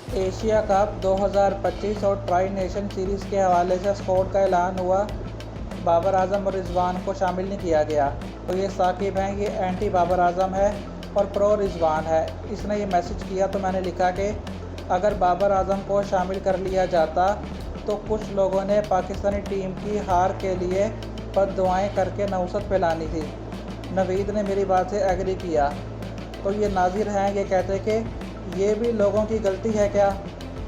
Asia cup 2025 और tri nation series के हवाले से स्क्वाड का ऐलान हुआ। बाबर आजम और रिजवान को शामिल नहीं किया गया। तो ये साकिब हैं, ये एंटी बाबर आजम है और प्रो रिजवान है। इसने ये मैसेज किया तो मैंने लिखा कि अगर बाबर आजम को शामिल कर लिया जाता तो कुछ लोगों ने पाकिस्तानी टीम की हार के लिए बद्दुआएं करके नहुसत फैलानी थी। नवीद ने मेरी बात से एग्री किया। तो ये नाजिर हैं, ये कहते कि ये भी लोगों की गलती है क्या।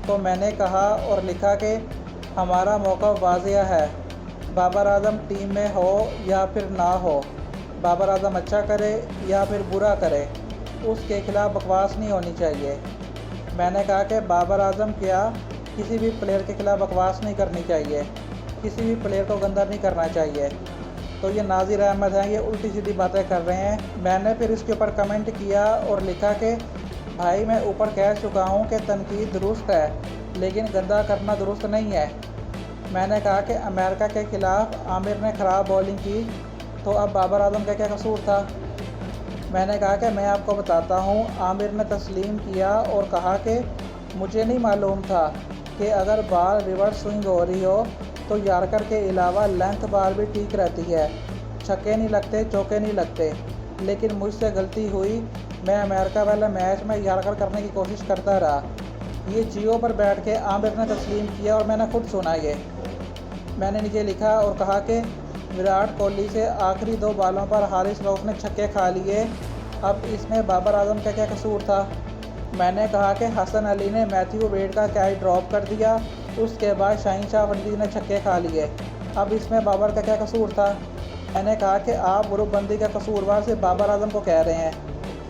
तो मैंने कहा और लिखा कि हमारा मौका वाज़िया है, बाबर आजम टीम में हो या फिर ना हो, बाबर आजम अच्छा करे या फिर बुरा करे, उसके खिलाफ़ बकवास नहीं होनी चाहिए। मैंने कहा कि बाबर आजम क्या, किसी भी प्लेयर के खिलाफ़ बकवास नहीं करनी चाहिए, किसी भी प्लेयर को गंदा नहीं करना चाहिए। तो ये नाजिर अहमद हैं, ये उल्टी सीधी बातें कर रहे हैं। मैंने फिर इसके ऊपर कमेंट किया और लिखा कि भाई मैं ऊपर कह चुका हूँ कि तनकीद दुरुस्त है लेकिन गंदा करना दुरुस्त नहीं है। मैंने कहा कि अमेरिका के ख़िलाफ़ आमिर ने ख़राब बॉलिंग की तो अब बाबर आजम का क्या कसूर था। मैंने कहा कि मैं आपको बताता हूँ, आमिर ने तस्लीम किया और कहा कि मुझे नहीं मालूम था कि अगर बॉल रिवर्स स्विंग हो रही हो तो यार्कर के अलावा लेंथ बॉल भी ठीक रहती है, छक्के नहीं लगते, चौके नहीं लगते। लेकिन मुझसे गलती हुई, मैं अमेरिका वाले मैच में यार्कर करने की कोशिश करता रहा। ये जियो पर बैठ के आमिर ने तस्लीम किया और मैंने खुद सुना। ये मैंने नीचे लिखा और कहा कि विराट कोहली से आखिरी 2 बॉलों पर हारिस रऊफ ने छक्के खा लिए, अब इसमें बाबर आजम का क्या कसूर था। मैंने कहा कि हसन अली ने मैथ्यू वेड का कैच ड्रॉप कर दिया, उसके बाद शाहीन शाह अफरीदी ने छक्के खा लिए, अब इसमें बाबर का क्या कसूर था। मैंने कहा कि आप ग्रुपबंदी का कसूरवार सिर्फ बाबर आजम को कह रहे हैं।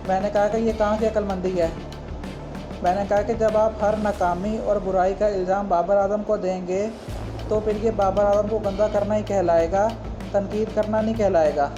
मैंने कहा कि ये कहाँ की अक्लमंदी है। मैंने कहा कि जब आप हर नाकामी और बुराई का इल्ज़ाम बाबर आजम को देंगे तो फिर ये बाबर आजम को गंदा करना ही कहलाएगा, तनकीद करना नहीं कहलाएगा।